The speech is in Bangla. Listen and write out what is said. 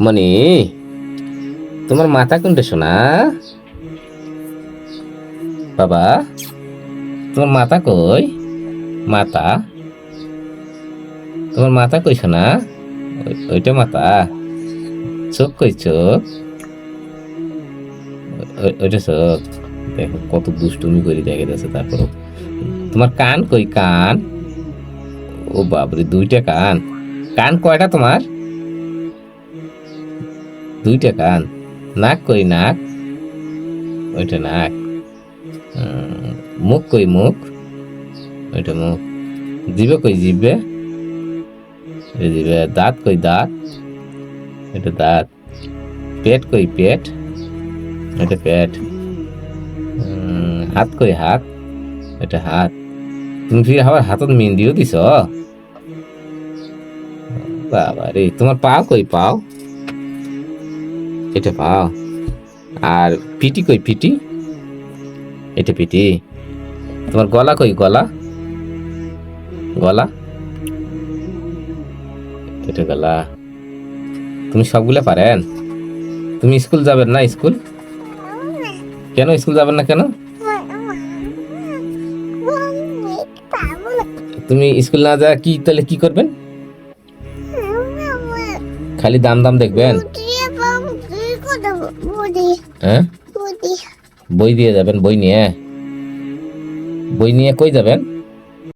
মনি, তোমার মাথা কোনটা শোনা? বাবা, তোমার মাথা কই? মাথা, তোমার মাথা কই শোনা? ওইটা মাথা। চোখ কই চোখ? ওইটা চোখ। দেখো কত দুষ্টুমি করে দেখে যাচ্ছে। তারপর তোমার কান কই? কান? ও বাবরে, দুইটা কান। কান কয়টা তোমার? দুইটা কান। নাক কই? নাক? ওইটা নাক। মুখ কই? মুখ? ওইটা মুখ। জিভে কই? জিভে? জিভে। দাঁত কই? দাঁত? এটা দাঁত। পেট কই? পেট? এটা পেট। হাত কই? হাত? এটা হাত। তুমি ফির আবার হাতত মেহেন্দিও দিছ? বাবা রে, তোমার পাও কই? পাও? এটা পাও। আর পিটি কই? পিটি? এটা পিটি। তোমার গলা কই? গলা? গলা? এটা গলা। তুমি সবগুলা পারেন? তুমি স্কুল যাবেন না? স্কুল কেন? স্কুল যাবেন না কেন? তুমি স্কুল না যা কি তাহলে কি করবেন? খালি দাম দাম দেখবেন? হ্যাঁ, বই দিয়ে যাবেন? বই নিয়ে? বই নিয়ে কই যাবেন?